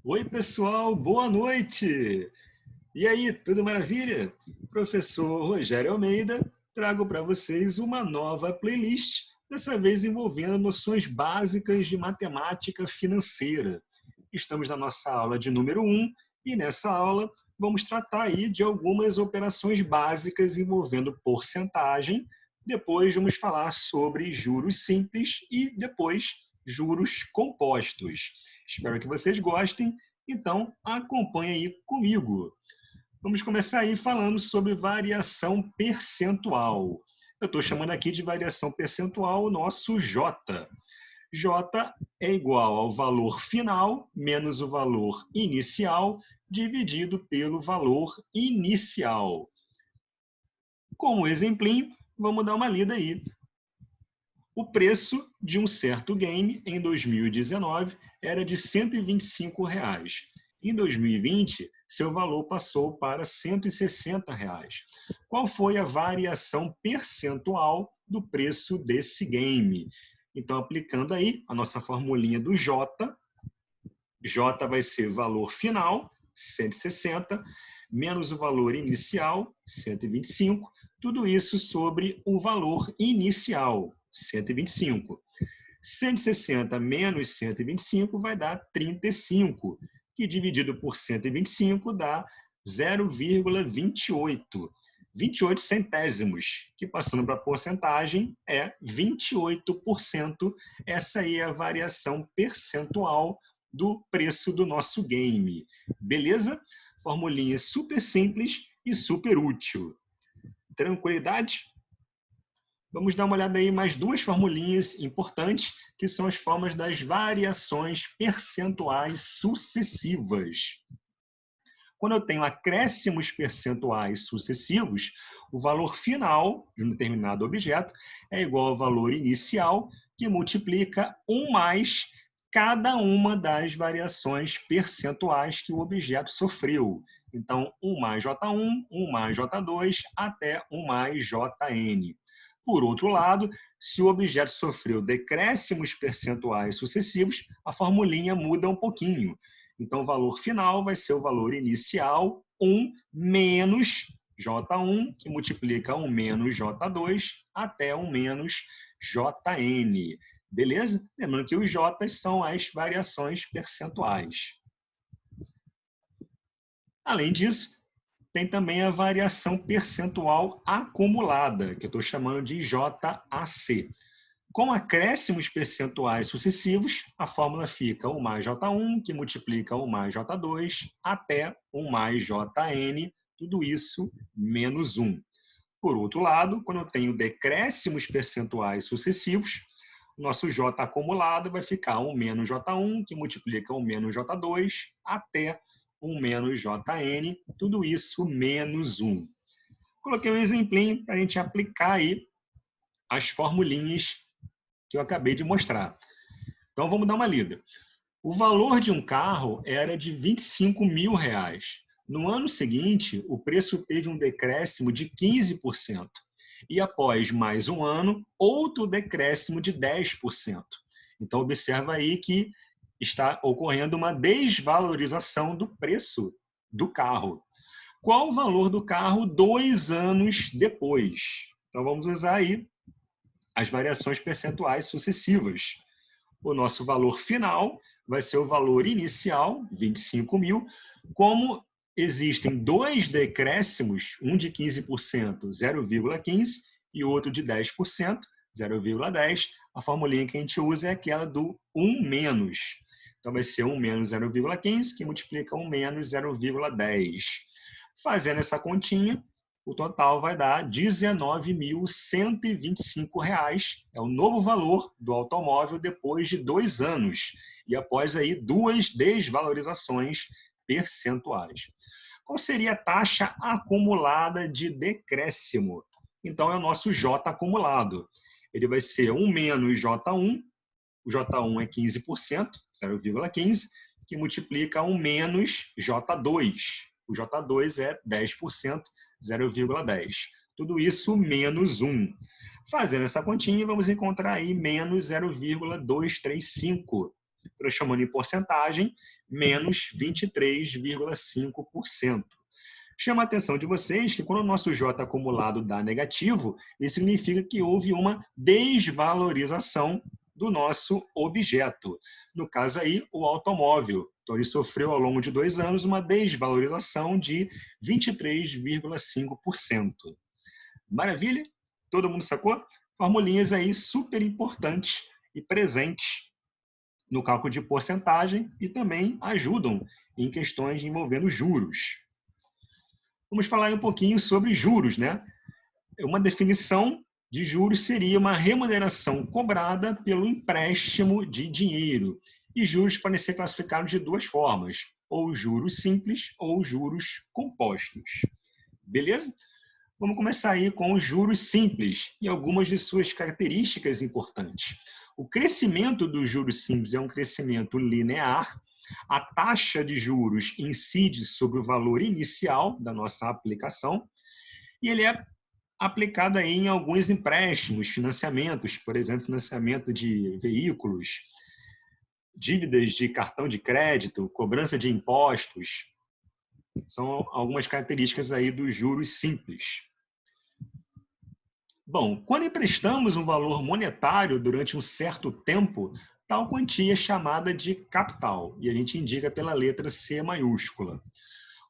Oi, pessoal, boa noite! E aí, tudo maravilha? Professor Rogério Almeida, trago para vocês uma nova playlist, dessa vez envolvendo noções básicas de matemática financeira. Estamos na nossa aula de número 1 e nessa aula vamos tratar aí de algumas operações básicas envolvendo porcentagem. Depois vamos falar sobre juros simples e depois juros compostos. Espero que vocês gostem, então acompanhe aí comigo. Vamos começar aí falando sobre variação percentual. Eu estou chamando aqui de variação percentual o nosso J. J é igual ao valor final menos o valor inicial dividido pelo valor inicial. Como exemplinho, vamos dar uma lida aí. O preço de um certo game em 2019 era de R$ 125. Em 2020, seu valor passou para R$ 160. Qual foi a variação percentual do preço desse game? Então, aplicando aí a nossa formulinha do J, J vai ser valor final, 160, menos o valor inicial, 125, tudo isso sobre o valor inicial, 125. 160 menos 125 vai dar 35, que dividido por 125 dá 0,28. 28 centésimos, que passando para a porcentagem é 28%. Essa aí é a variação percentual do preço do nosso game. Beleza? Formulinha super simples e super útil. Tranquilidade? Vamos dar uma olhada aí em mais duas formulinhas importantes, que são as formas das variações percentuais sucessivas. Quando eu tenho acréscimos percentuais sucessivos, o valor final de um determinado objeto é igual ao valor inicial, que multiplica 1 mais cada uma das variações percentuais que o objeto sofreu. Então, 1 mais J1, 1 mais J2, até 1 mais Jn. Por outro lado, se o objeto sofreu decréscimos percentuais sucessivos, a formulinha muda um pouquinho. Então, o valor final vai ser o valor inicial, 1 menos J1, que multiplica 1 menos J2, até 1 menos Jn. Beleza? Lembrando que os J são as variações percentuais. Além disso, tem também a variação percentual acumulada, que eu estou chamando de JAC. Com acréscimos percentuais sucessivos, a fórmula fica 1 mais J1, que multiplica 1 mais J2, até 1 mais Jn, tudo isso menos 1. Por outro lado, quando eu tenho decréscimos percentuais sucessivos, o nosso J acumulado vai ficar 1 menos J1, que multiplica 1 menos J2, até 1 menos Jn, tudo isso menos 1. Coloquei um exemplinho para a gente aplicar aí as formulinhas que eu acabei de mostrar. Então, vamos dar uma lida. O valor de um carro era de R$ 25 mil. No ano seguinte, o preço teve um decréscimo de 15%. E após mais um ano, outro decréscimo de 10%. Então, observa aí que está ocorrendo uma desvalorização do preço do carro. Qual o valor do carro 2 anos depois? Então, vamos usar aí as variações percentuais sucessivas. O nosso valor final vai ser o valor inicial, 25 mil. Como existem dois decréscimos, um de 15%, 0,15, e outro de 10%, 0,10, a formulinha que a gente usa é aquela do 1 menos. Então, vai ser 1 menos 0,15, que multiplica 1 menos 0,10. Fazendo essa continha, o total vai dar R$ 19.125. É o novo valor do automóvel depois de 2 anos e após aí 2 desvalorizações percentuais. Qual seria a taxa acumulada de decréscimo? Então, é o nosso J acumulado. Ele vai ser 1 menos J1, o J1 é 15%, 0,15, que multiplica 1 menos J2. O J2 é 10%, 0,10. Tudo isso menos 1. Fazendo essa continha, vamos encontrar aí menos 0,235. transformando em porcentagem, menos 23,5%. Chama a atenção de vocês que quando o nosso J acumulado dá negativo, isso significa que houve uma desvalorização do nosso objeto. No caso aí, o automóvel. Então, ele sofreu ao longo de 2 anos uma desvalorização de 23,5%. Maravilha? Todo mundo sacou? Formulinhas aí super importantes e presentes no cálculo de porcentagem e também ajudam em questões envolvendo juros. Vamos falar um pouquinho sobre juros, né? Uma definição de juros seria uma remuneração cobrada pelo empréstimo de dinheiro. E juros podem ser classificados de 2 formas, ou juros simples ou juros compostos. Beleza? Vamos começar aí com os juros simples e algumas de suas características importantes. O crescimento dos juros simples é um crescimento linear. A taxa de juros incide sobre o valor inicial da nossa aplicação e ele é aplicado aí em alguns empréstimos, financiamentos, por exemplo, financiamento de veículos, dívidas de cartão de crédito, cobrança de impostos. São algumas características aí dos juros simples. Bom, quando emprestamos um valor monetário durante um certo tempo, tal quantia é chamada de capital, e a gente indica pela letra C maiúscula.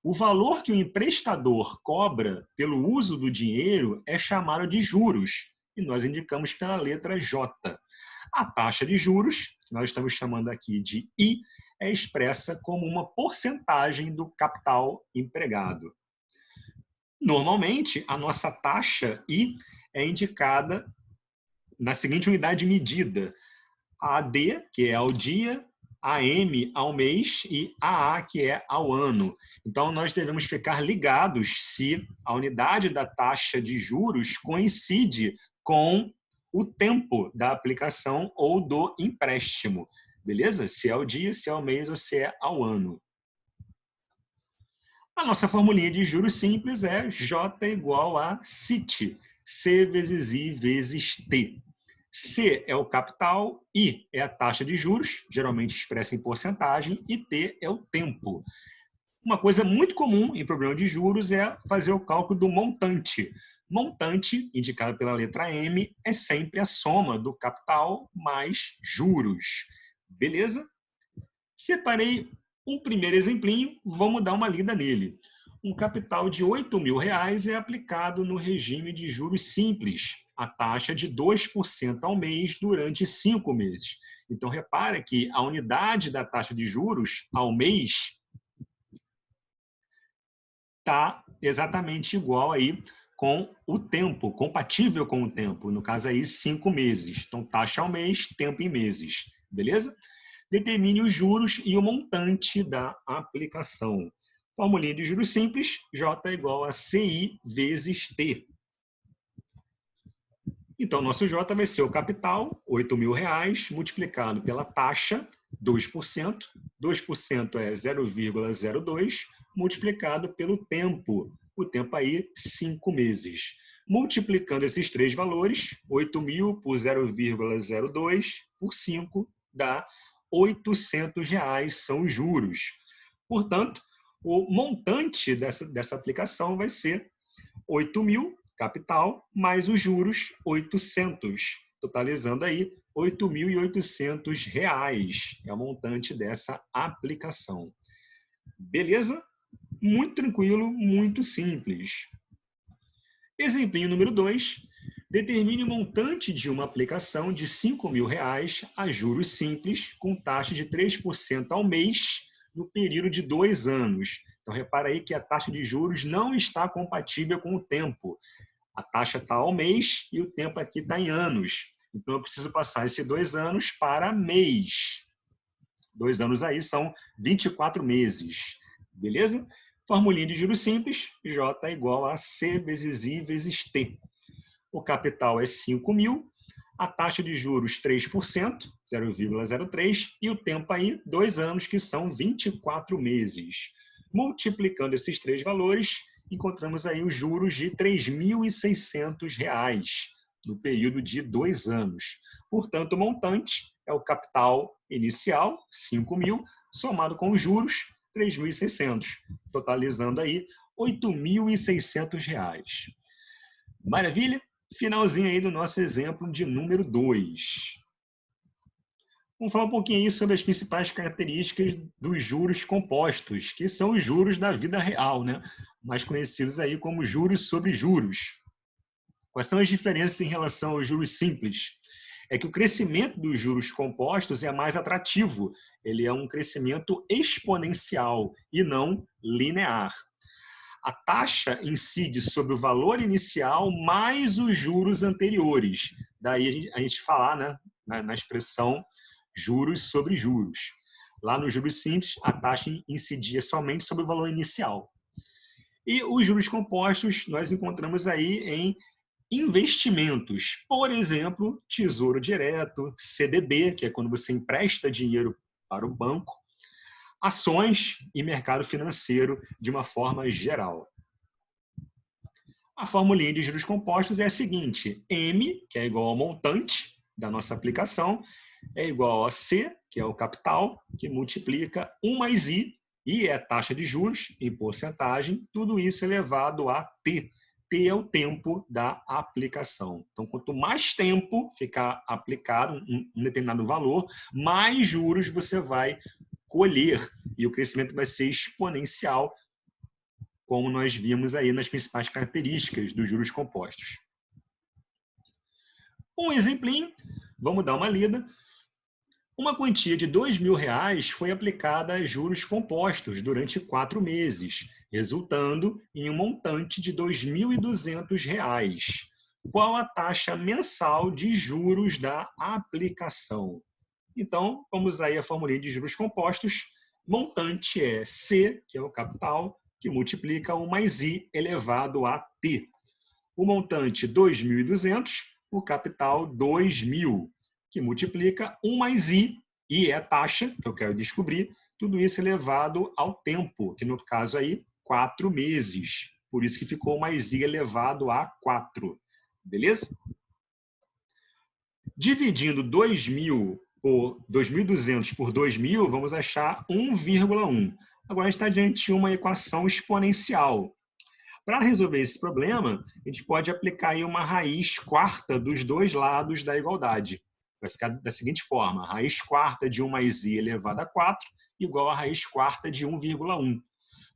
O valor que o emprestador cobra pelo uso do dinheiro é chamado de juros, e nós indicamos pela letra J. A taxa de juros, que nós estamos chamando aqui de I, é expressa como uma porcentagem do capital empregado. Normalmente, a nossa taxa I é indicada na seguinte unidade de medida: AD, que é ao dia, AM ao mês e AA, que é ao ano. Então, nós devemos ficar ligados se a unidade da taxa de juros coincide com o tempo da aplicação ou do empréstimo. Beleza? Se é ao dia, se é ao mês ou se é ao ano. A nossa formulinha de juros simples é J igual a CIT, C vezes I vezes T. C é o capital, I é a taxa de juros, geralmente expressa em porcentagem, e T é o tempo. Uma coisa muito comum em problema de juros é fazer o cálculo do montante. Montante, indicado pela letra M, é sempre a soma do capital mais juros. Beleza? Separei um primeiro exemplinho, vamos dar uma lida nele. Um capital de R$8.000 é aplicado no regime de juros simples, a taxa de 2% ao mês durante 5 meses. Então, repara que a unidade da taxa de juros ao mês está exatamente igual aí com o tempo, compatível com o tempo, no caso aí 5 meses. Então, taxa ao mês, tempo em meses, beleza? Determine os juros e o montante da aplicação. Formulinha de juros simples, J igual a CI vezes T. Então, nosso J vai ser o capital, R$8.000, multiplicado pela taxa, 2%. 2% é 0,02, multiplicado pelo tempo. O tempo aí, 5 meses. Multiplicando esses 3 valores, 8.000 por 0,02 por 5 dá R$800 são os juros. Portanto, o montante dessa aplicação vai ser 8.000, capital, mais os juros, 800, totalizando aí R$8.800 é o montante dessa aplicação. Beleza? Muito tranquilo, muito simples. Exemplinho número 2. Determine o montante de uma aplicação de R$5.000 a juros simples com taxa de 3% ao mês no período de 2 anos. Então, repara aí que a taxa de juros não está compatível com o tempo. A taxa está ao mês e o tempo aqui está em anos. Então, eu preciso passar esses 2 anos para mês. 2 anos aí são 24 meses. Beleza? Formulinha de juros simples, J igual a C vezes I vezes T. O capital é 5.000, a taxa de juros 3%, 0,03, e o tempo aí 2 anos, que são 24 meses. Multiplicando esses 3 valores, encontramos aí os juros de R$3.600 no período de 2 anos. Portanto, o montante é o capital inicial, 5.000, somado com os juros, 3.600, totalizando aí R$ 8.600. Maravilha? Finalzinho aí do nosso exemplo de número 2. Vamos falar um pouquinho aí sobre as principais características dos juros compostos, que são os juros da vida real, né? Mais conhecidos aí como juros sobre juros. Quais são as diferenças em relação aos juros simples? É que o crescimento dos juros compostos é mais atrativo. Ele é um crescimento exponencial e não linear. A taxa incide sobre o valor inicial mais os juros anteriores. Daí a gente falar, né, na expressão juros sobre juros. Lá nos juros simples, a taxa incidia somente sobre o valor inicial. E os juros compostos nós encontramos aí em investimentos. Por exemplo, Tesouro Direto, CDB, que é quando você empresta dinheiro para o banco, ações e mercado financeiro de uma forma geral. A formulinha de juros compostos é a seguinte: M, que é igual ao montante da nossa aplicação, é igual a C, que é o capital, que multiplica 1 mais I é a taxa de juros em porcentagem, tudo isso elevado a T. T é o tempo da aplicação. Então, quanto mais tempo ficar aplicado um determinado valor, mais juros você vai colher e o crescimento vai ser exponencial, como nós vimos aí nas principais características dos juros compostos. Um exemplinho, vamos dar uma lida. Uma quantia de R$ 2.000 foi aplicada a juros compostos durante 4 meses, resultando em um montante de R$ 2.200. Qual a taxa mensal de juros da aplicação? Então, vamos aí a formulinha de juros compostos. Montante é C, que é o capital, que multiplica 1 mais I elevado a T. O montante 2.200, o capital 2.000, que multiplica 1 mais I é a taxa, que eu quero descobrir, tudo isso elevado ao tempo, que no caso aí, 4 meses. Por isso que ficou mais I elevado a 4. Beleza? Dividindo 2.200 por 2.000, vamos achar 1,1. Agora a gente está diante de uma equação exponencial. Para resolver esse problema, a gente pode aplicar aí uma raiz quarta dos dois lados da igualdade. Vai ficar da seguinte forma: a raiz quarta de 1 mais I elevado a 4 igual a raiz quarta de 1,1.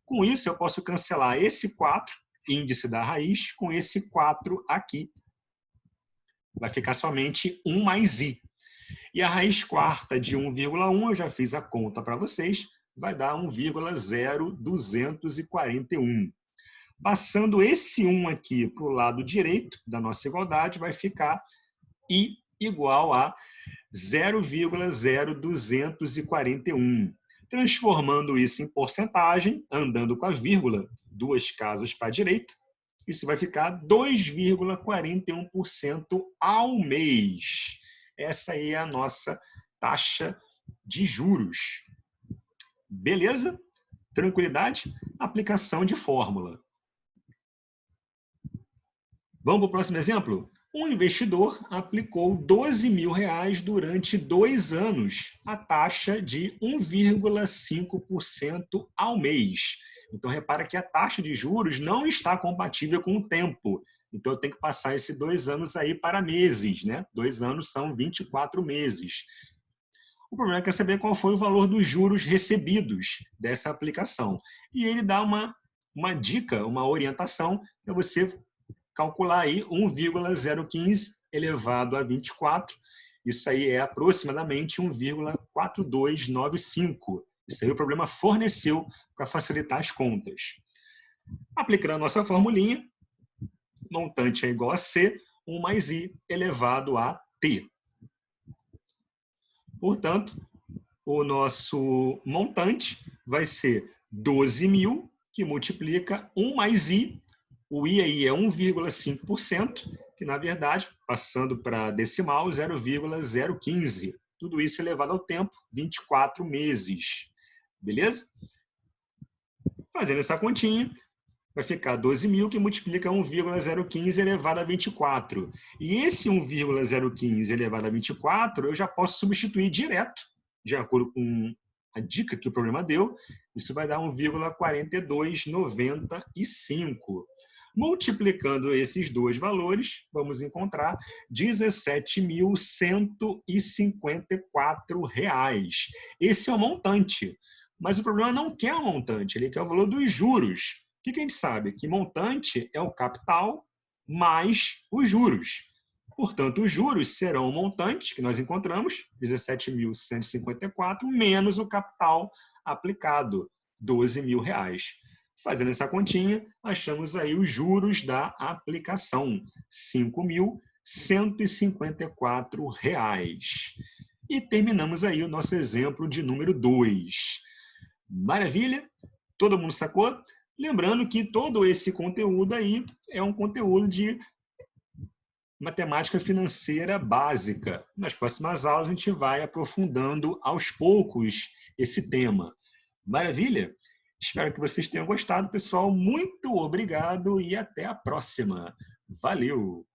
Com isso, eu posso cancelar esse 4, índice da raiz, com esse 4 aqui. Vai ficar somente 1 mais I. E a raiz quarta de 1,1, eu já fiz a conta para vocês, vai dar 1,0241. Passando esse 1 aqui para o lado direito da nossa igualdade, vai ficar I igual a 0,0241. Transformando isso em porcentagem, andando com a vírgula, 2 casas para a direita, isso vai ficar 2,41% ao mês. Essa aí é a nossa taxa de juros. Beleza? Tranquilidade? Aplicação de fórmula. Vamos para o próximo exemplo? Um investidor aplicou R$ 12.000 durante 2 anos, a taxa de 1,5% ao mês. Então, repara que a taxa de juros não está compatível com o tempo. Então, eu tenho que passar esses 2 anos aí para meses, né? 2 anos são 24 meses. O problema é saber qual foi o valor dos juros recebidos dessa aplicação. E ele dá uma dica, uma orientação, para você calcular aí 1,015 elevado a 24. Isso aí é aproximadamente 1,4295. Isso aí o problema forneceu para facilitar as contas. Aplicando a nossa formulinha, montante é igual a C, 1 mais I elevado a T. Portanto, o nosso montante vai ser 12.000, que multiplica 1 mais I. O I aí é 1,5%, que na verdade, passando para decimal, 0,015. Tudo isso elevado ao tempo, 24 meses. Beleza? Fazendo essa continha, vai ficar 12.000, que multiplica 1,015 elevado a 24. E esse 1,015 elevado a 24, eu já posso substituir direto de acordo com a dica que o programa deu, isso vai dar 1,4295. Multiplicando esses dois valores, vamos encontrar R$ 17.154. Esse é o montante. Mas o problema não quer o montante, ele quer o valor dos juros. O que a gente sabe? Que montante é o capital mais os juros. Portanto, os juros serão o montante que nós encontramos, 17.154, menos o capital aplicado, R$ 12.000. Fazendo essa continha, achamos aí os juros da aplicação, R$ 5.154. E terminamos aí o nosso exemplo de número 2. Maravilha? Todo mundo sacou? Lembrando que todo esse conteúdo aí é um conteúdo de matemática financeira básica. Nas próximas aulas a gente vai aprofundando aos poucos esse tema. Maravilha? Espero que vocês tenham gostado, pessoal. Muito obrigado e até a próxima. Valeu!